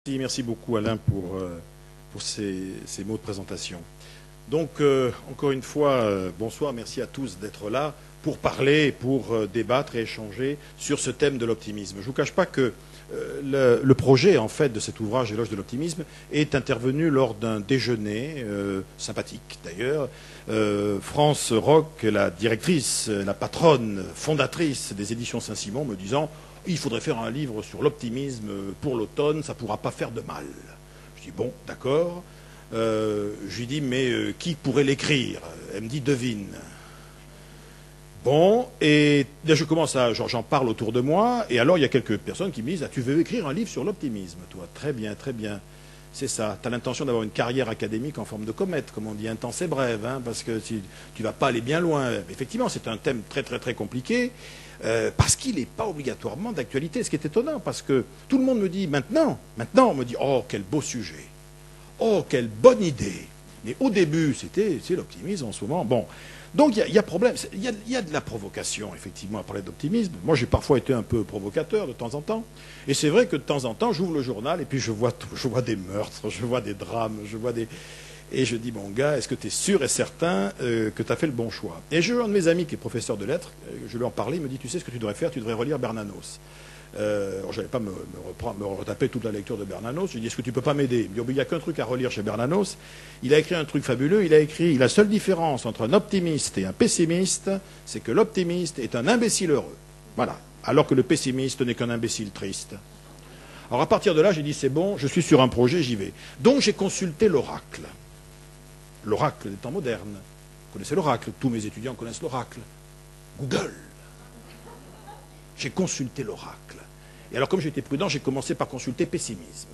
Merci beaucoup Alain pour ces mots de présentation. Donc, encore une fois, bonsoir, merci à tous d'être là pour parler, pour débattre et échanger sur ce thème de l'optimisme. Je ne vous cache pas que le projet, en fait, de cet ouvrage, Éloge de l'optimisme, est intervenu lors d'un déjeuner, sympathique d'ailleurs. France Roch, la directrice, la patronne, fondatrice des éditions Saint-Simon, me disant il faudrait faire un livre sur l'optimisme pour l'automne, ça ne pourra pas faire de mal. Je dis bon, d'accord. Je lui dis mais qui pourrait l'écrire? Elle me dit devine. Bon, et là je commence à, j'en parle autour de moi, et alors il y a quelques personnes qui me disent ah, tu veux écrire un livre sur l'optimisme, toi? Très bien, très bien. C'est ça. Tu as l'intention d'avoir une carrière académique en forme de comète, comme on dit, intense et brève, hein, parce que tu ne vas pas aller bien loin. Effectivement, c'est un thème très, très, très compliqué. Parce qu'il n'est pas obligatoirement d'actualité, ce qui est étonnant, parce que tout le monde me dit maintenant, on me dit oh quel beau sujet, oh quelle bonne idée. Mais au début, c'est l'optimisme en ce moment. Bon, donc il y a problème, il y a de la provocation effectivement à parler d'optimisme. Moi j'ai parfois été un peu provocateur de temps en temps, et c'est vrai que de temps en temps j'ouvre le journal et puis je vois des meurtres, je vois des drames, et je dis, bon gars, est-ce que tu es sûr et certain que tu as fait le bon choix? Et j'ai un de mes amis qui est professeur de lettres, je lui en parlais, il me dit, tu sais ce que tu devrais faire? Tu devrais relire Bernanos. Alors je n'allais pas me retaper toute la lecture de Bernanos. Je lui dis, est-ce que tu peux pas m'aider? Il me dit, oh, il n'y a qu'un truc à relire chez Bernanos. Il a écrit un truc fabuleux, il a écrit, la seule différence entre un optimiste et un pessimiste, c'est que l'optimiste est un imbécile heureux. Voilà. Alors que le pessimiste n'est qu'un imbécile triste. Alors à partir de là, j'ai dit, c'est bon, je suis sur un projet, j'y vais. Donc j'ai consulté l'oracle. L'oracle des temps modernes. Vous connaissez l'oracle, tous mes étudiants connaissent l'oracle. Google. J'ai consulté l'oracle. Et alors comme j'étais prudent, j'ai commencé par consulter pessimisme.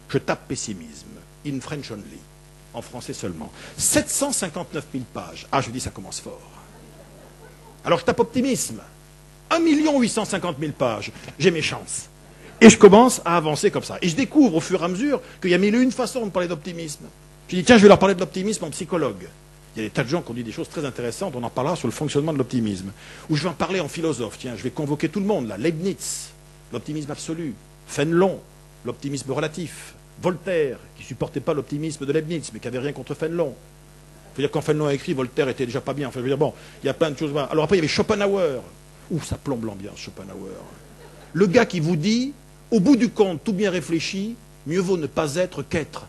Je tape pessimisme, in French only, en français seulement. 759 000 pages. Ah, je dis, ça commence fort. Alors je tape optimisme. 1 850 000 pages. J'ai mes chances. Et je commence à avancer comme ça. Et je découvre au fur et à mesure qu'il y a mille et une façons de parler d'optimisme. Je dis, tiens, je vais leur parler de l'optimisme en psychologue. Il y a des tas de gens qui ont dit des choses très intéressantes, on en parlera sur le fonctionnement de l'optimisme. Ou je vais en parler en philosophe, tiens, je vais convoquer tout le monde, là. Leibniz, l'optimisme absolu. Fénelon, l'optimisme relatif. Voltaire, qui ne supportait pas l'optimisme de Leibniz, mais qui n'avait rien contre Fénelon. Il faut dire quand Fénelon a écrit, Voltaire était déjà pas bien. Enfin, je veux dire, bon, il y a plein de choses. Alors après, il y avait Schopenhauer. Ouh, ça plombe l'ambiance, Schopenhauer. Le gars qui vous dit, au bout du compte, tout bien réfléchi, mieux vaut ne pas être qu'être.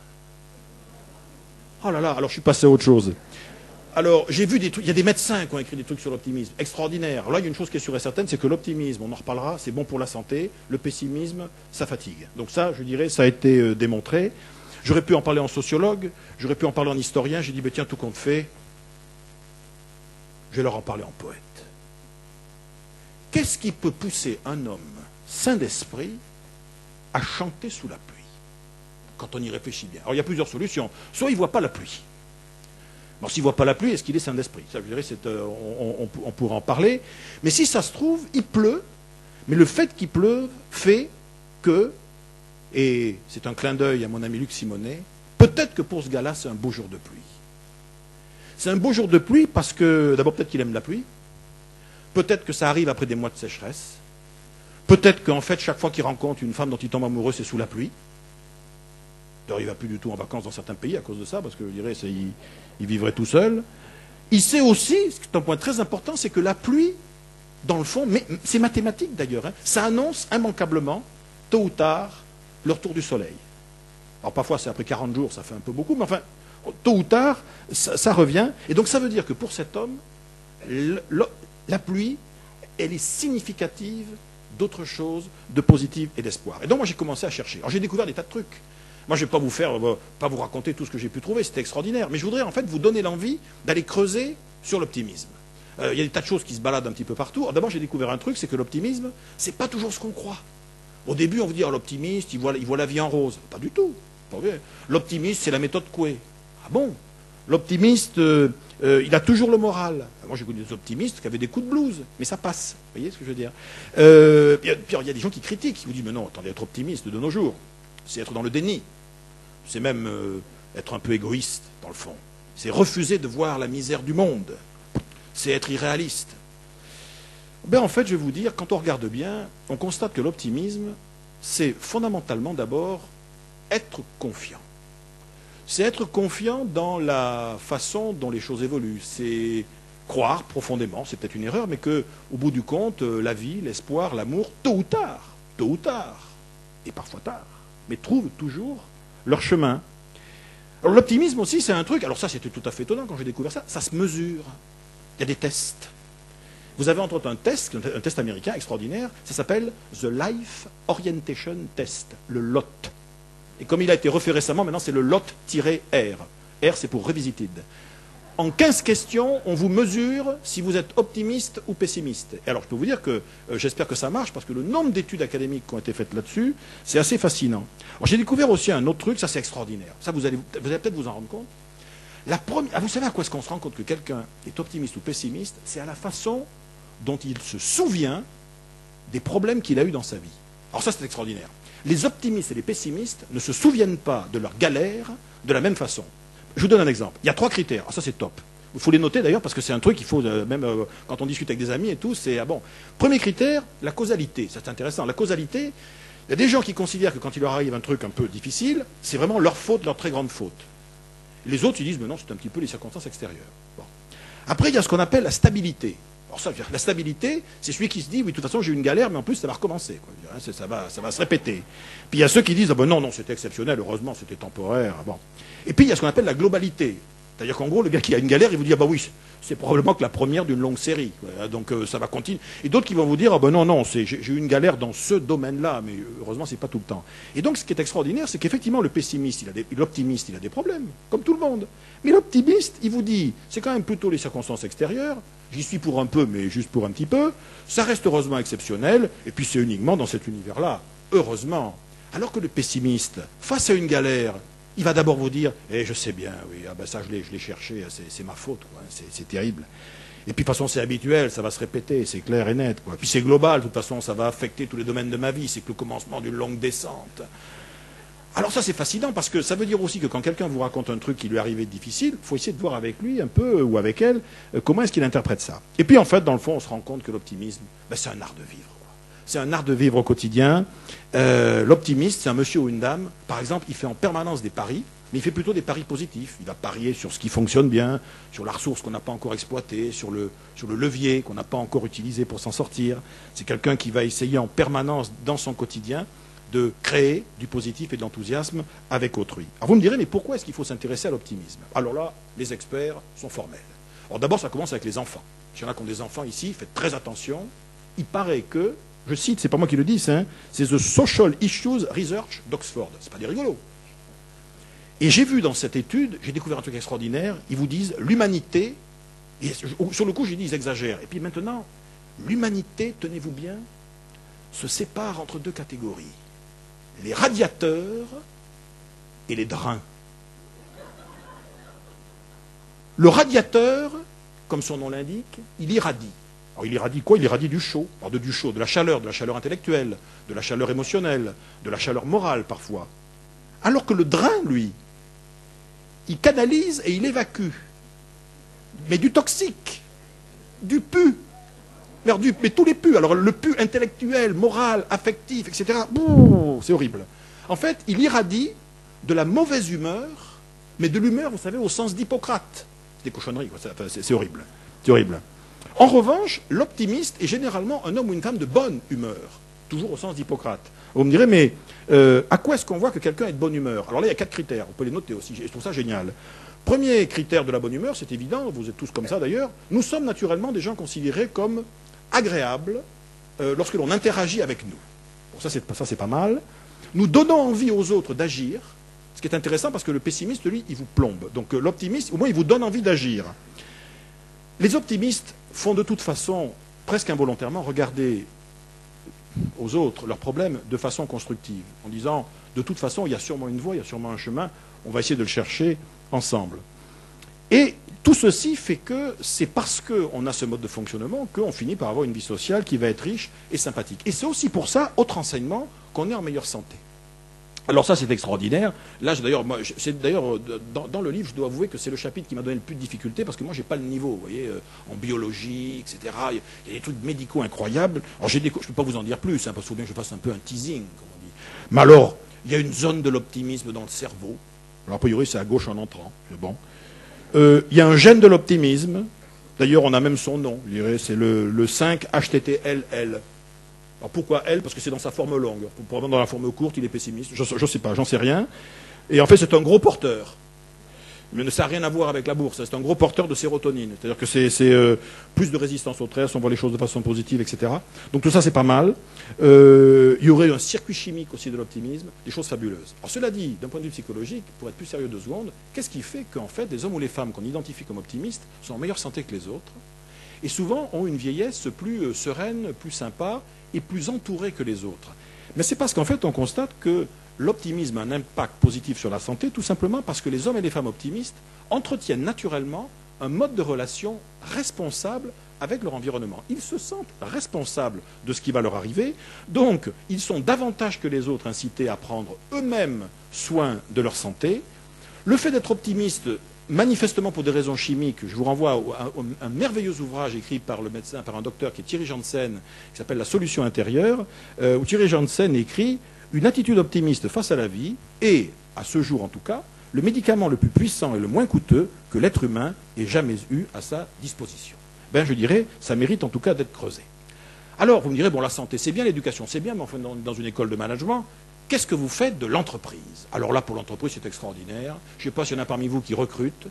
Oh là là, alors je suis passé à autre chose. Alors, j'ai vu des trucs, il y a des médecins qui ont écrit des trucs sur l'optimisme, extraordinaire. Alors là, il y a une chose qui est sûre et certaine, c'est que l'optimisme, on en reparlera, c'est bon pour la santé, le pessimisme, ça fatigue. Donc ça, je dirais, ça a été démontré. J'aurais pu en parler en sociologue, j'aurais pu en parler en historien, j'ai dit, ben tiens, tout compte fait, je vais leur en parler en poète. Qu'est-ce qui peut pousser un homme sain d'esprit à chanter sous la pluie? Quand on y réfléchit bien. Alors il y a plusieurs solutions. Soit il ne voit pas la pluie. Bon, s'il ne voit pas la pluie, est-ce qu'il est sain d'esprit? Ça, je dirais, on pourra en parler. Mais si ça se trouve, il pleut, mais le fait qu'il pleuve fait que, et c'est un clin d'œil à mon ami Luc Simonet, peut-être que pour ce gars-là, c'est un beau jour de pluie. C'est un beau jour de pluie parce que, d'abord, peut-être qu'il aime la pluie. Peut-être que ça arrive après des mois de sécheresse. Peut-être qu'en fait, chaque fois qu'il rencontre une femme dont il tombe amoureux, c'est sous la pluie. D'ailleurs, il ne va plus du tout en vacances dans certains pays à cause de ça, parce que je dirais il vivrait tout seul. Il sait aussi, ce qui est un point très important, c'est que la pluie, dans le fond, mais c'est mathématique d'ailleurs, hein, ça annonce immanquablement, tôt ou tard, le retour du soleil. Alors parfois c'est après 40 jours, ça fait un peu beaucoup, mais enfin, tôt ou tard, ça revient. Et donc ça veut dire que pour cet homme, la pluie, elle est significative d'autre chose, de positif et d'espoir. Et donc moi j'ai commencé à chercher. Alors j'ai découvert des tas de trucs. Moi, je ne vais pas vous raconter tout ce que j'ai pu trouver, c'était extraordinaire. Mais je voudrais en fait vous donner l'envie d'aller creuser sur l'optimisme. Il y a des tas de choses qui se baladent un petit peu partout. D'abord, j'ai découvert un truc, c'est que l'optimisme, c'est pas toujours ce qu'on croit. Au début, on vous dit, oh, l'optimiste, il voit la vie en rose. Pas du tout. L'optimiste, c'est la méthode Coué. Ah bon? L'optimiste, il a toujours le moral. Moi, j'ai connu des optimistes qui avaient des coups de blues, mais ça passe. Vous voyez ce que je veux dire? Puis, il y a des gens qui critiquent, qui vous disent, mais non, attendez, être optimiste de nos jours, c'est être dans le déni. C'est même être un peu égoïste, dans le fond. C'est refuser de voir la misère du monde. C'est être irréaliste. Ben, en fait, je vais vous dire, quand on regarde bien, on constate que l'optimisme, c'est fondamentalement d'abord être confiant. C'est être confiant dans la façon dont les choses évoluent. C'est croire profondément, c'est peut-être une erreur, mais que, au bout du compte, la vie, l'espoir, l'amour, tôt ou tard, et parfois tard, mais trouvent toujours leur chemin. Alors l'optimisme aussi, c'est un truc, alors ça c'était tout à fait étonnant quand j'ai découvert ça, ça se mesure. Il y a des tests. Vous avez entre autres un test américain extraordinaire, ça s'appelle The Life Orientation Test, le LOT. Et comme il a été refait récemment, maintenant c'est le LOT-R. R c'est pour Revisited. En 15 questions, on vous mesure si vous êtes optimiste ou pessimiste. Et alors je peux vous dire que j'espère que ça marche, parce que le nombre d'études académiques qui ont été faites là-dessus, c'est assez fascinant. Alors j'ai découvert aussi un autre truc, ça c'est extraordinaire. Ça vous allez peut-être vous en rendre compte. Vous savez à quoi est-ce qu'on se rend compte que quelqu'un est optimiste ou pessimiste? C'est à la façon dont il se souvient des problèmes qu'il a eus dans sa vie. Alors ça c'est extraordinaire. Les optimistes et les pessimistes ne se souviennent pas de leurs galères de la même façon. Je vous donne un exemple. Il y a 3 critères. Ah, ça, c'est top. Il faut les noter d'ailleurs parce que c'est un truc qu'il faut, même quand on discute avec des amis et tout, c'est bon. Premier critère, la causalité. Ça, c'est intéressant. La causalité, il y a des gens qui considèrent que quand il leur arrive un truc un peu difficile, c'est vraiment leur faute, leur très grande faute. Les autres, ils disent, mais non, c'est un petit peu les circonstances extérieures. Bon. Après, il y a ce qu'on appelle la stabilité. Alors ça, la stabilité, c'est celui qui se dit, oui, de toute façon, j'ai eu une galère, mais en plus, ça va recommencer. Quoi. Ça va se répéter. Puis il y a ceux qui disent, ah ben non, c'était exceptionnel, heureusement, c'était temporaire. Bon. Et puis il y a ce qu'on appelle la globalité. C'est-à-dire qu'en gros, le gars qui a une galère, il vous dit, ah bah oui, c'est probablement que la première d'une longue série. Quoi. Donc ça va continuer. Et d'autres qui vont vous dire, ah ben non, j'ai eu une galère dans ce domaine-là, mais heureusement, c'est pas tout le temps. Et donc ce qui est extraordinaire, c'est qu'effectivement, le pessimiste, l'optimiste, il a des problèmes, comme tout le monde. Mais l'optimiste, il vous dit, c'est quand même plutôt les circonstances extérieures, j'y suis pour un peu, mais juste pour un petit peu, ça reste heureusement exceptionnel, et puis c'est uniquement dans cet univers-là, heureusement. Alors que le pessimiste, face à une galère, il va d'abord vous dire, je sais bien, oui, ah ben ça je l'ai cherché, c'est ma faute, quoi, c'est terrible. Et puis de toute façon c'est habituel, ça va se répéter, c'est clair et net. Quoi. Puis c'est global, de toute façon ça va affecter tous les domaines de ma vie, c'est que le commencement d'une longue descente. Alors ça c'est fascinant parce que ça veut dire aussi que quand quelqu'un vous raconte un truc qui lui est arrivé de difficile, il faut essayer de voir avec lui un peu, ou avec elle, comment est-ce qu'il interprète ça. Et puis en fait, dans le fond, on se rend compte que l'optimisme, c'est un art de vivre. C'est un art de vivre au quotidien. L'optimiste, c'est un monsieur ou une dame, par exemple, il fait en permanence des paris, mais il fait plutôt des paris positifs. Il va parier sur ce qui fonctionne bien, sur la ressource qu'on n'a pas encore exploitée, sur le levier qu'on n'a pas encore utilisé pour s'en sortir. C'est quelqu'un qui va essayer en permanence, dans son quotidien, de créer du positif et de l'enthousiasme avec autrui. Alors vous me direz, mais pourquoi est-ce qu'il faut s'intéresser à l'optimisme? Alors là, les experts sont formels. Alors d'abord, ça commence avec les enfants. S'il y en a qui ont des enfants ici, faites très attention. Il paraît que, je cite, c'est pas moi qui le dis, c'est The Social Issues Research d'Oxford. C'est pas des rigolos. Et j'ai vu dans cette étude, j'ai découvert un truc extraordinaire, ils vous disent l'humanité, et sur le coup j'ai dit ils exagèrent, et puis maintenant, l'humanité, tenez-vous bien, se sépare entre 2 catégories. Les radiateurs et les drains. Le radiateur, comme son nom l'indique, il irradie. Alors il irradie quoi? Il irradie du chaud. Alors du chaud, de la chaleur intellectuelle, de la chaleur émotionnelle, de la chaleur morale parfois. Alors que le drain, lui, il canalise et il évacue. Mais du toxique, du pu. Mais tous les pus, alors le pu intellectuel, moral, affectif, etc., c'est horrible. En fait, il irradie de la mauvaise humeur, mais de l'humeur, vous savez, au sens d'Hippocrate. C'est des cochonneries, quoi. C'est horrible. C'est horrible. En revanche, l'optimiste est généralement un homme ou une femme de bonne humeur, toujours au sens d'Hippocrate. Vous me direz, mais à quoi est-ce qu'on voit que quelqu'un est de bonne humeur? Alors là, il y a 4 critères, on peut les noter aussi, je trouve ça génial. Premier critère de la bonne humeur, c'est évident, vous êtes tous comme ça d'ailleurs, nous sommes naturellement des gens considérés comme agréable lorsque l'on interagit avec nous. Bon, ça c'est pas mal. Nous donnons envie aux autres d'agir, ce qui est intéressant parce que le pessimiste, lui, il vous plombe. Donc l'optimiste, au moins, il vous donne envie d'agir. Les optimistes font de toute façon, presque involontairement, regarder aux autres leurs problèmes de façon constructive, en disant, de toute façon, il y a sûrement une voie, il y a sûrement un chemin, on va essayer de le chercher ensemble. Et tout ceci fait que c'est parce qu'on a ce mode de fonctionnement qu'on finit par avoir une vie sociale qui va être riche et sympathique. Et c'est aussi pour ça, autre enseignement, qu'on est en meilleure santé. Alors ça, c'est extraordinaire. Là, d'ailleurs, dans le livre, je dois avouer que c'est le chapitre qui m'a donné le plus de difficultés, parce que moi, j'ai pas le niveau, vous voyez, en biologie, etc. Il y a des trucs médicaux incroyables. Alors, je ne peux pas vous en dire plus, hein, parce qu'il faut bien que je fasse un peu un teasing, comme on dit. Mais alors, Il y a une zone de l'optimisme dans le cerveau. Alors, a priori, c'est à gauche en entrant. Bon. Il y a un gène de l'optimisme. D'ailleurs, on a même son nom. Je dirais, c'est le 5-HTTLL. Alors, pourquoi L? Parce que c'est dans sa forme longue. Probablement dans la forme courte, il est pessimiste. Je ne sais pas, j'en sais rien. Et en fait, c'est un gros porteur. Mais ça n'a rien à voir avec la bourse. C'est un gros porteur de sérotonine. C'est-à-dire que c'est plus de résistance au stress, on voit les choses de façon positive, etc. Donc tout ça, c'est pas mal. Il y aurait un circuit chimique aussi de l'optimisme, des choses fabuleuses. Alors cela dit, d'un point de vue psychologique, pour être plus sérieux 2 secondes, qu'est-ce qui fait qu'en fait, les hommes ou les femmes qu'on identifie comme optimistes sont en meilleure santé que les autres et souvent ont une vieillesse plus sereine, plus sympa et plus entourée que les autres? Mais c'est parce qu'en fait, on constate que l'optimisme a un impact positif sur la santé, tout simplement parce que les hommes et les femmes optimistes entretiennent naturellement un mode de relation responsable avec leur environnement. Ils se sentent responsables de ce qui va leur arriver, donc ils sont davantage que les autres incités à prendre eux-mêmes soin de leur santé. Le fait d'être optimiste, manifestement pour des raisons chimiques, je vous renvoie à un merveilleux ouvrage écrit par le médecin, par un docteur qui est Thierry Janssen, qui s'appelle La solution intérieure, où Thierry Janssen écrit une attitude optimiste face à la vie est, à ce jour en tout cas, le médicament le plus puissant et le moins coûteux que l'être humain ait jamais eu à sa disposition. Ben, je dirais, ça mérite en tout cas d'être creusé. Alors, vous me direz, bon, la santé, c'est bien, l'éducation, c'est bien, mais enfin, dans une école de management, qu'est-ce que vous faites de l'entreprise? Alors là, pour l'entreprise, c'est extraordinaire. Je ne sais pas s'il y en a parmi vous qui recrutent.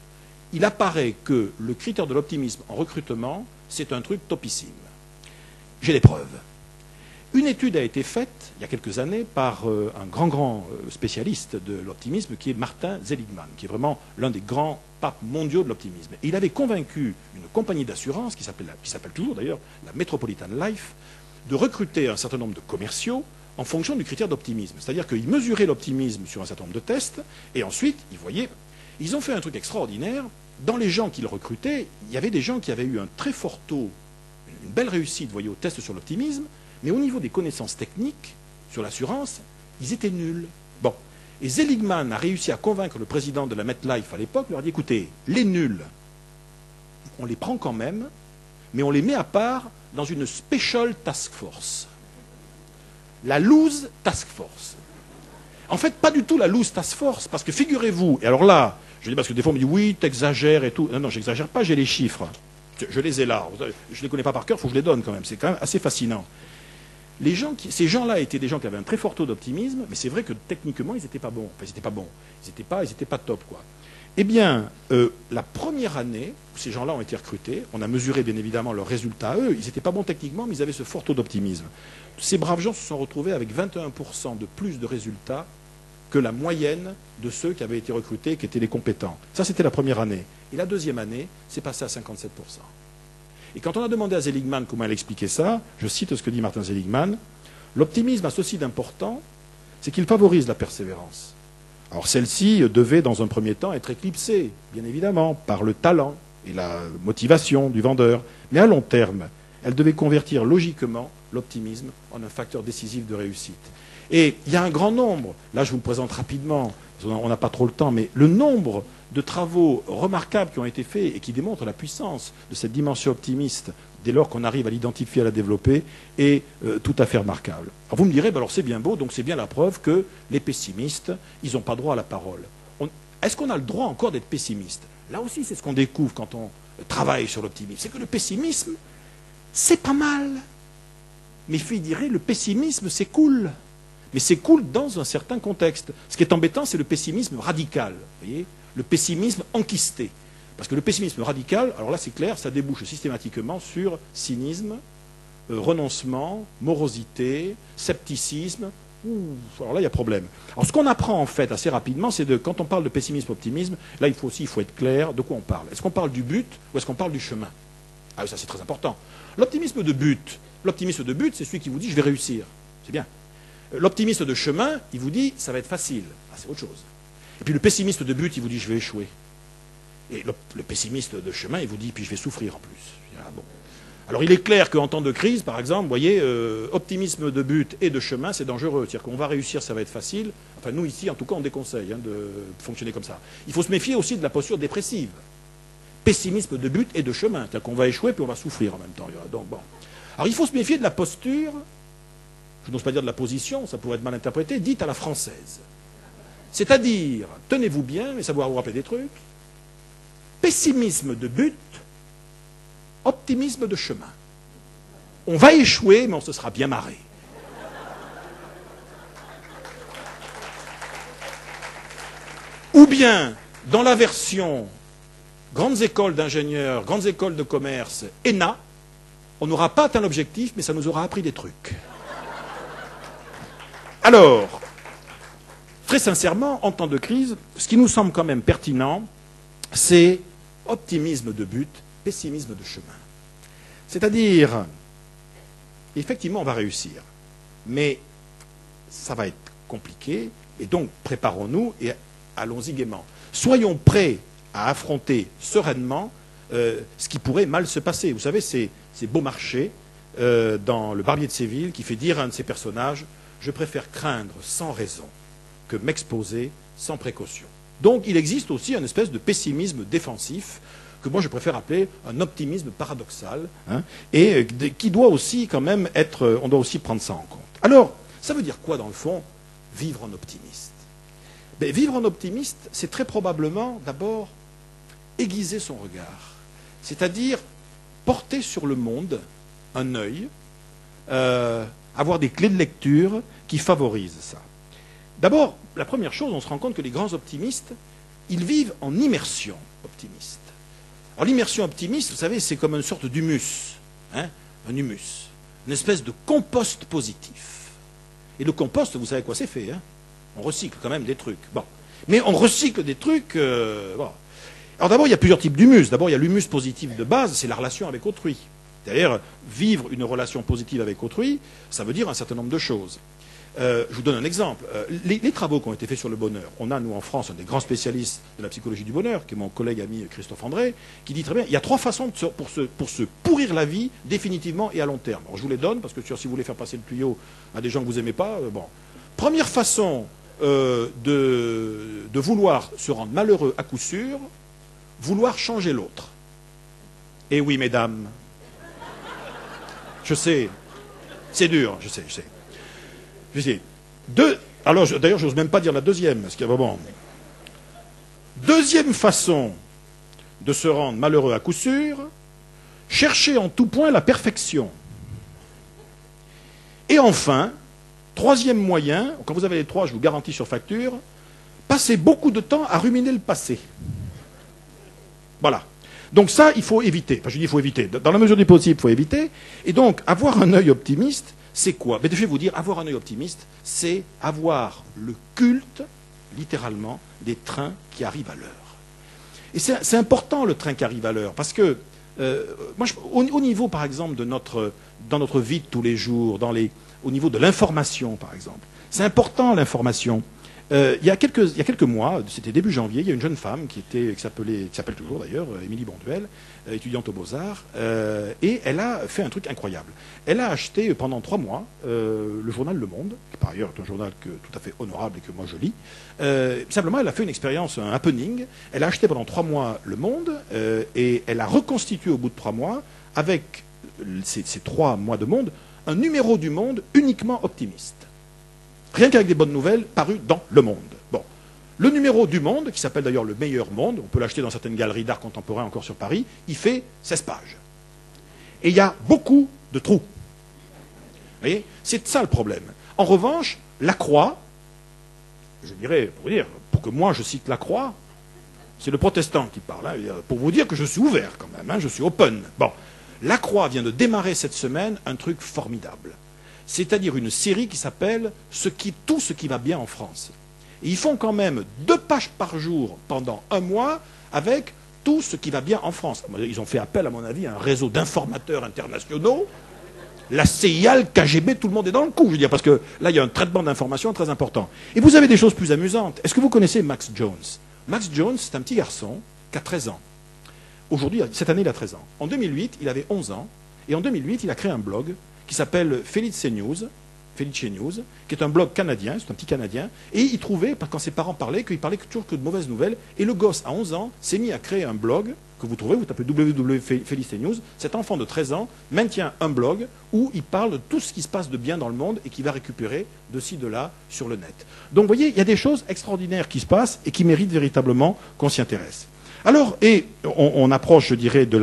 Il apparaît que le critère de l'optimisme en recrutement, c'est un truc topissime. J'ai des preuves. Une étude a été faite, il y a quelques années, par un grand spécialiste de l'optimisme, qui est Martin Seligman, qui est vraiment l'un des grands papes mondiaux de l'optimisme. Et il avait convaincu une compagnie d'assurance, qui s'appelle toujours d'ailleurs la Metropolitan Life, de recruter un certain nombre de commerciaux en fonction du critère d'optimisme. C'est-à-dire qu'ils mesuraient l'optimisme sur un certain nombre de tests, et ensuite, ils voyaient... Ils ont fait un truc extraordinaire. Dans les gens qu'ils recrutaient, il y avait des gens qui avaient eu un très fort taux, une belle réussite, voyez, au test sur l'optimisme, mais au niveau des connaissances techniques sur l'assurance, ils étaient nuls. Bon. Et Seligman a réussi à convaincre le président de la MetLife à l'époque, il leur a dit, écoutez, les nuls, on les prend quand même, mais on les met à part dans une Special Task Force. La Loose Task Force. En fait, pas du tout la Loose Task Force, parce que figurez-vous, et alors là, je dis parce que des fois on me dit, oui, t'exagères et tout. Non, non, j'exagère pas, j'ai les chiffres. Je les ai là. Je ne les connais pas par cœur, il faut que je les donne quand même. C'est quand même assez fascinant. Ces gens-là étaient des gens qui avaient un très fort taux d'optimisme, mais c'est vrai que techniquement, ils n'étaient pas bons. Enfin, ils n'étaient pas bons. Ils n'étaient pas top, quoi. Eh bien, la première année où ces gens-là ont été recrutés, on a mesuré bien évidemment leurs résultats à eux. Ils n'étaient pas bons techniquement, mais ils avaient ce fort taux d'optimisme. Ces braves gens se sont retrouvés avec 21% de plus de résultats que la moyenne de ceux qui avaient été recrutés, qui étaient les compétents. Ça, c'était la première année. Et la deuxième année, c'est passé à 57%. Et quand on a demandé à Seligman comment elle expliquait ça, je cite ce que dit Martin Seligman, l'optimisme a ceci d'important, c'est qu'il favorise la persévérance. Alors celle-ci devait, dans un premier temps, être éclipsée, bien évidemment, par le talent et la motivation du vendeur. Mais à long terme, elle devait convertir logiquement l'optimisme en un facteur décisif de réussite. Et il y a un grand nombre, là je vous le présente rapidement, on n'a pas trop le temps, mais le nombre de travaux remarquables qui ont été faits et qui démontrent la puissance de cette dimension optimiste dès lors qu'on arrive à l'identifier, à la développer, est tout à fait remarquable. Alors vous me direz, ben alors c'est bien beau, donc c'est bien la preuve que les pessimistes, ils n'ont pas droit à la parole. Est-ce qu'on a le droit encore d'être pessimiste? Là aussi, c'est ce qu'on découvre quand on travaille sur l'optimisme. C'est que le pessimisme, c'est pas mal. Mes filles diraient, le pessimisme, c'est cool. Mais c'est cool dans un certain contexte. Ce qui est embêtant, c'est le pessimisme radical. Vous voyez, le pessimisme enquisté. Parce que le pessimisme radical, alors là c'est clair, ça débouche systématiquement sur cynisme, renoncement, morosité, scepticisme. Alors là il y a problème. Alors ce qu'on apprend en fait assez rapidement, c'est quand on parle de pessimisme-optimisme, là il faut être clair de quoi on parle. Est-ce qu'on parle du but ou est-ce qu'on parle du chemin? Ah ça c'est très important. L'optimisme de but, c'est celui qui vous dit je vais réussir. C'est bien. L'optimiste de chemin, il vous dit ça va être facile. Ah, c'est autre chose. Et puis le pessimiste de but, il vous dit je vais échouer. Et le pessimiste de chemin, il vous dit puis je vais souffrir en plus. Ah, bon. Alors il est clair qu'en temps de crise, par exemple, vous voyez, optimisme de but et de chemin, c'est dangereux. C'est-à-dire qu'on va réussir, ça va être facile. Enfin nous ici, en tout cas, on déconseille de fonctionner comme ça. Il faut se méfier aussi de la posture dépressive. Pessimisme de but et de chemin. C'est-à-dire qu'on va échouer puis on va souffrir en même temps. Donc bon. Alors il faut se méfier de la posture je n'ose pas dire de la position, ça pourrait être mal interprété, dite à la française. C'est-à-dire, tenez-vous bien, mais ça va vous rappeler des trucs, pessimisme de but, optimisme de chemin. On va échouer, mais on se sera bien marré. Ou bien, dans la version grandes écoles d'ingénieurs, grandes écoles de commerce, ENA, on n'aura pas atteint l'objectif, mais ça nous aura appris des trucs. Alors, très sincèrement, en temps de crise, ce qui nous semble quand même pertinent, c'est optimisme de but, pessimisme de chemin. C'est-à-dire, effectivement, on va réussir, mais ça va être compliqué, et donc préparons-nous et allons-y gaiement. Soyons prêts à affronter sereinement ce qui pourrait mal se passer. Vous savez, c'est Beaumarchais, dans Le Barbier de Séville, qui fait dire à un de ses personnages « Je préfère craindre sans raison que m'exposer sans précaution ». Donc il existe aussi une espèce de pessimisme défensif que moi je préfère appeler un optimisme paradoxal, hein, et qui doit aussi quand même être, on doit aussi prendre ça en compte. Alors, ça veut dire quoi dans le fond, vivre en optimiste? Ben, vivre en optimiste, c'est très probablement d'abord aiguiser son regard, c'est-à-dire porter sur le monde un œil, avoir des clés de lecture qui favorisent ça. D'abord, la première chose, on se rend compte que les grands optimistes, ils vivent en immersion optimiste. Alors l'immersion optimiste, vous savez, c'est comme une sorte d'humus, hein, un humus, une espèce de compost positif. Et le compost, vous savez quoi c'est fait, hein? On recycle quand même des trucs. Bon. Mais on recycle des trucs... bon. Alors d'abord, il y a plusieurs types d'humus. D'abord, il y a l'humus positif de base, c'est la relation avec autrui. D'ailleurs, vivre une relation positive avec autrui, ça veut dire un certain nombre de choses. Je vous donne un exemple. Les travaux qui ont été faits sur le bonheur, on a, nous, en France, un des grands spécialistes de la psychologie du bonheur, qui est mon collègue ami Christophe André, qui dit très bien, il y a 3 façons pour se pourrir la vie définitivement et à long terme. Alors, je vous les donne, parce que si vous voulez faire passer le tuyau à des gens que vous n'aimez pas, bon. Première façon de vouloir se rendre malheureux à coup sûr, vouloir changer l'autre. Eh oui, mesdames. Je sais. C'est dur, je sais. Je sais. Alors, d'ailleurs, je n'ose même pas dire la deuxième, parce qu'il y a bon. Deuxième façon de se rendre malheureux à coup sûr, chercher en tout point la perfection. Et enfin, troisième moyen, quand vous avez les 3, je vous garantis sur facture, passer beaucoup de temps à ruminer le passé. Voilà. Donc ça, il faut éviter. Enfin, je dis il faut éviter. Dans la mesure du possible, il faut éviter. Et donc, avoir un œil optimiste, c'est quoi? Mais je vais vous dire, avoir un œil optimiste, c'est avoir le culte, littéralement, des trains qui arrivent à l'heure. Et c'est important, le train qui arrive à l'heure, parce que, moi, au niveau, par exemple, dans notre vie de tous les jours, au niveau de l'information, par exemple, c'est important, l'information. Il y a quelques mois, c'était début janvier, il y a une jeune femme qui s'appelle toujours d'ailleurs, Émilie Bonduel, étudiante aux Beaux-Arts, et elle a fait un truc incroyable. Elle a acheté pendant 3 mois le journal Le Monde, qui par ailleurs est un journal tout à fait honorable et que moi je lis. Simplement, elle a fait une expérience, un happening. Elle a acheté pendant 3 mois Le Monde, et elle a reconstitué au bout de 3 mois, avec ces 3 mois de Monde, un numéro du Monde uniquement optimiste. Rien qu'avec des bonnes nouvelles parues dans Le Monde. Bon. Le numéro du Monde, qui s'appelle d'ailleurs Le Meilleur Monde, on peut l'acheter dans certaines galeries d'art contemporain encore sur Paris, il fait 16 pages. Et il y a beaucoup de trous. Vous voyez? C'est ça le problème. En revanche, La Croix, je dirais, pour que moi je cite La Croix, c'est le protestant qui parle, hein, pour vous dire que je suis ouvert quand même, hein, je suis open. Bon. La Croix vient de démarrer cette semaine un truc formidable. C'est-à-dire une série qui s'appelle Tout ce qui va bien en France. Et ils font quand même 2 pages par jour pendant 1 mois avec tout ce qui va bien en France. Ils ont fait appel, à mon avis, à un réseau d'informateurs internationaux. La CIA, le KGB, tout le monde est dans le coup, je veux dire, parce que là, il y a un traitement d'information très important. Et vous avez des choses plus amusantes. Est-ce que vous connaissez Max Jones? Max Jones, c'est un petit garçon qui a 13 ans. Aujourd'hui, cette année, il a 13 ans. En 2008, il avait 11 ans. Et en 2008, il a créé un blog qui s'appelle Felice News, Felice News, qui est un blog canadien, c'est un petit Canadien, et il trouvait, quand ses parents parlaient, qu'il parlait toujours que de mauvaises nouvelles, et le gosse, à 11 ans, s'est mis à créer un blog, que vous trouvez, vous tapez www.Felice News, cet enfant de 13 ans maintient un blog où il parle de tout ce qui se passe de bien dans le monde et qui va récupérer de ci, de là, sur le net. Donc, vous voyez, il y a des choses extraordinaires qui se passent et qui méritent véritablement qu'on s'y intéresse. Alors, et on approche, je dirais, de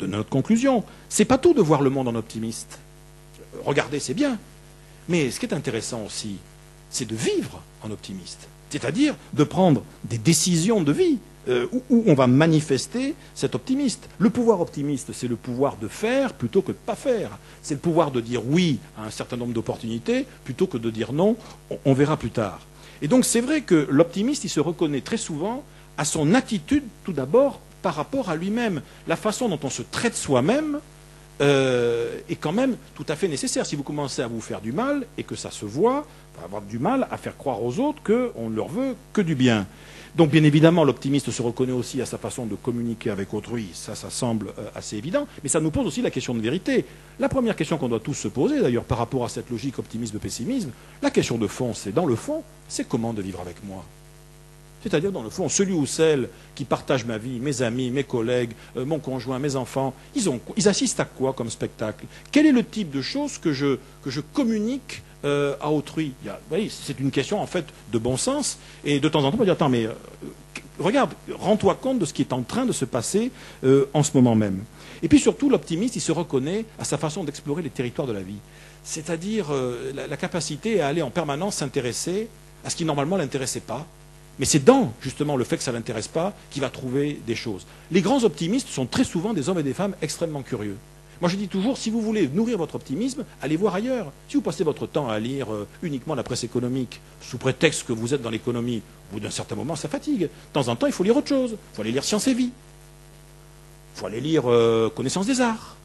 notre conclusion. C'est pas tout de voir le monde en optimiste. Regardez, c'est bien. Mais ce qui est intéressant aussi, c'est de vivre en optimiste. C'est-à-dire de prendre des décisions de vie où on va manifester cet optimiste. Le pouvoir optimiste, c'est le pouvoir de faire plutôt que de ne pas faire. C'est le pouvoir de dire oui à un certain nombre d'opportunités plutôt que de dire non, on verra plus tard. Et donc c'est vrai que l'optimiste, il se reconnaît très souvent à son attitude tout d'abord par rapport à lui-même. La façon dont on se traite soi-même est quand même tout à fait nécessaire. Si vous commencez à vous faire du mal et que ça se voit, on va avoir du mal à faire croire aux autres qu'on ne leur veut que du bien. Donc bien évidemment, l'optimiste se reconnaît aussi à sa façon de communiquer avec autrui, ça semble assez évident, mais ça nous pose aussi la question de vérité. La première question qu'on doit tous se poser, d'ailleurs, par rapport à cette logique optimisme-pessimisme, la question de fond, c'est dans le fond, c'est comment de vivre avec moi. C'est-à-dire, dans le fond, celui ou celle qui partage ma vie, mes amis, mes collègues, mon conjoint, mes enfants, ils assistent à quoi comme spectacle? Quel est le type de choses que je communique à autrui? Vous voyez, c'est une question, en fait, de bon sens. Et de temps en temps, on va dire, attends, mais regarde, rends-toi compte de ce qui est en train de se passer en ce moment même. Et puis surtout, l'optimiste, il se reconnaît à sa façon d'explorer les territoires de la vie. C'est-à-dire la capacité à aller en permanence s'intéresser à ce qui, normalement, ne l'intéressait pas. Mais c'est dans, justement, le fait que ça ne l'intéresse pas qu'il va trouver des choses. Les grands optimistes sont très souvent des hommes et des femmes extrêmement curieux. Moi, je dis toujours, si vous voulez nourrir votre optimisme, allez voir ailleurs. Si vous passez votre temps à lire uniquement la presse économique, sous prétexte que vous êtes dans l'économie, au bout d'un certain moment, ça fatigue. De temps en temps, il faut lire autre chose. Il faut aller lire Science et Vie. Il faut aller lire Connaissance des Arts.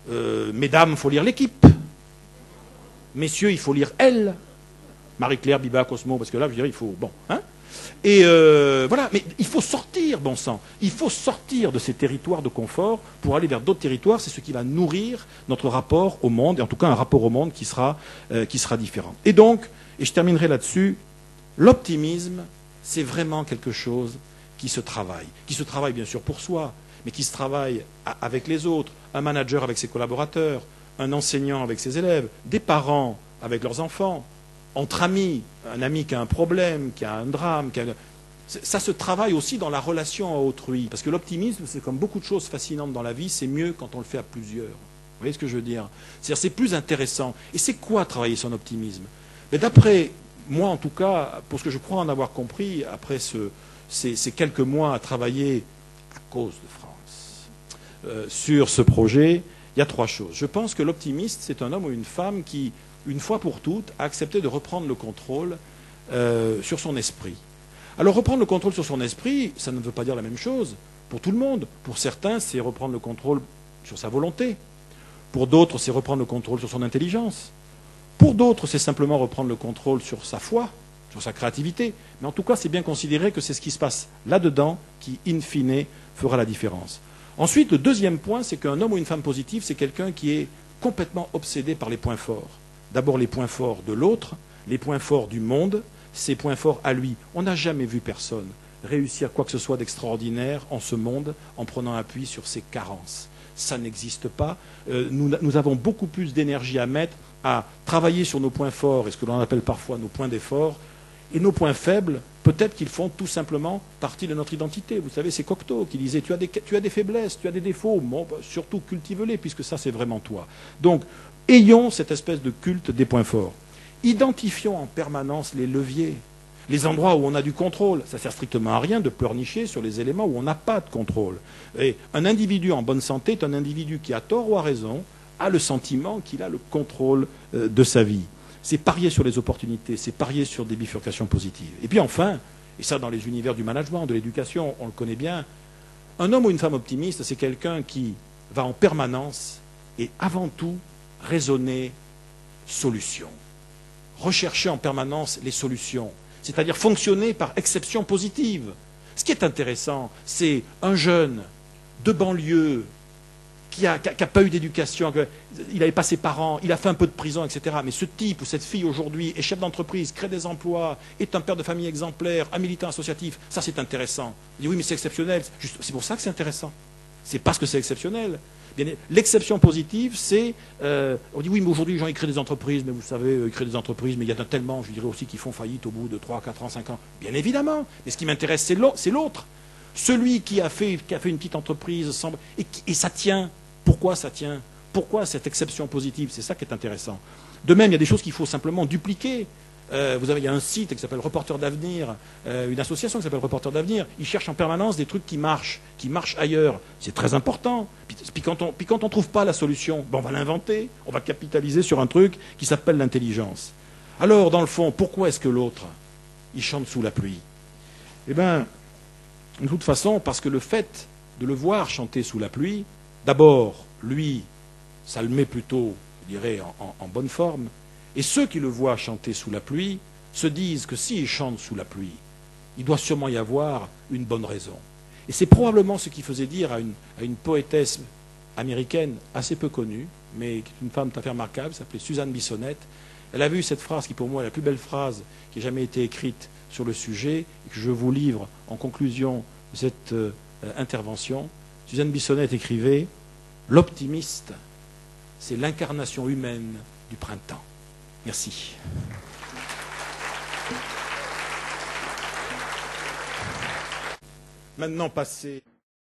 Mesdames, il faut lire L'Équipe. Messieurs, il faut lire Elle. Marie-Claire, Biba, Cosmo, parce que là, je dirais, il faut... Bon, hein. Et voilà, mais il faut sortir, bon sang. Il faut sortir de ces territoires de confort pour aller vers d'autres territoires. C'est ce qui va nourrir notre rapport au monde, et en tout cas un rapport au monde qui sera différent. Et donc, et je terminerai là-dessus, l'optimisme, c'est vraiment quelque chose qui se travaille. Qui se travaille bien sûr pour soi, mais qui se travaille avec les autres. Un manager avec ses collaborateurs, un enseignant avec ses élèves, des parents avec leurs enfants, entre amis, un ami qui a un problème, qui a un drame, ça se travaille aussi dans la relation à autrui. Parce que l'optimisme, c'est comme beaucoup de choses fascinantes dans la vie, c'est mieux quand on le fait à plusieurs. Vous voyez ce que je veux dire? C'est-à-dire c'est plus intéressant. Et c'est quoi travailler son optimisme? Mais d'après moi, en tout cas, pour ce que je crois en avoir compris, après ces quelques mois à travailler à cause de France sur ce projet, il y a trois choses. Je pense que l'optimiste, c'est un homme ou une femme qui, une fois pour toutes, a accepté de reprendre le contrôle sur son esprit. Alors reprendre le contrôle sur son esprit, ça ne veut pas dire la même chose pour tout le monde. Pour certains, c'est reprendre le contrôle sur sa volonté. Pour d'autres, c'est reprendre le contrôle sur son intelligence. Pour d'autres, c'est simplement reprendre le contrôle sur sa foi, sur sa créativité. Mais en tout cas, c'est bien considéré que c'est ce qui se passe là-dedans qui, in fine, fera la différence. Ensuite, le deuxième point, c'est qu'un homme ou une femme positive, c'est quelqu'un qui est complètement obsédé par les points forts. D'abord les points forts de l'autre, les points forts du monde, ses points forts à lui. On n'a jamais vu personne réussir quoi que ce soit d'extraordinaire en ce monde en prenant appui sur ses carences. Ça n'existe pas. Nous avons beaucoup plus d'énergie à mettre à travailler sur nos points forts et ce que l'on appelle parfois nos points d'effort. Et nos points faibles, peut-être qu'ils font tout simplement partie de notre identité. Vous savez, c'est Cocteau qui disait tu as des faiblesses, tu as des défauts, bon, surtout cultive-les puisque ça c'est vraiment toi. Donc, ayons cette espèce de culte des points forts. Identifions en permanence les leviers, les endroits où on a du contrôle. Ça ne sert strictement à rien de pleurnicher sur les éléments où on n'a pas de contrôle. Et un individu en bonne santé est un individu qui, a tort ou a raison, a le sentiment qu'il a le contrôle de sa vie. C'est parier sur les opportunités, c'est parier sur des bifurcations positives. Et puis enfin, et ça dans les univers du management, de l'éducation, on le connaît bien, un homme ou une femme optimiste, c'est quelqu'un qui va en permanence et avant tout raisonner solutions. Rechercher en permanence les solutions, c'est-à-dire fonctionner par exception positive. Ce qui est intéressant, c'est un jeune de banlieue qui a pas eu d'éducation, il n'avait pas ses parents, il a fait un peu de prison, etc. Mais ce type ou cette fille aujourd'hui est chef d'entreprise, crée des emplois, est un père de famille exemplaire, un militant associatif, ça c'est intéressant. Il dit oui mais c'est exceptionnel, c'est pour ça que c'est intéressant. C'est parce que c'est exceptionnel. L'exception positive, c'est, on dit oui, mais aujourd'hui, les gens, ils créent des entreprises, mais vous savez, ils créent des entreprises, mais il y en a tellement, je dirais aussi, qui font faillite au bout de 3, 4 ans, 5 ans. Bien évidemment. Mais ce qui m'intéresse, c'est l'autre. Celui qui a fait une petite entreprise, et ça tient. Pourquoi ça tient? Pourquoi cette exception positive? C'est ça qui est intéressant. De même, il y a des choses qu'il faut simplement dupliquer. Il y a un site qui s'appelle Reporter d'Avenir, une association qui s'appelle Reporter d'Avenir. Ils cherchent en permanence des trucs qui marchent ailleurs. C'est très important. Puis quand on ne trouve pas la solution, on va l'inventer. On va capitaliser sur un truc qui s'appelle l'intelligence. Alors, dans le fond, pourquoi est-ce que l'autre, il chante sous la pluie? Eh bien, de toute façon, parce que le fait de le voir chanter sous la pluie, d'abord, lui, ça le met plutôt, je dirais, en bonne forme. Et ceux qui le voient chanter sous la pluie se disent que s'il chante sous la pluie, il doit sûrement y avoir une bonne raison. Et c'est probablement ce qui faisait dire à une poétesse américaine assez peu connue, mais qui est une femme tout à fait remarquable, s'appelait Suzanne Bissonnette. Elle avait eu cette phrase qui, pour moi, est la plus belle phrase qui ait jamais été écrite sur le sujet, et que je vous livre en conclusion de cette intervention. Suzanne Bissonnette écrivait « L'optimiste, c'est l'incarnation humaine du printemps ». Merci. Maintenant, passez.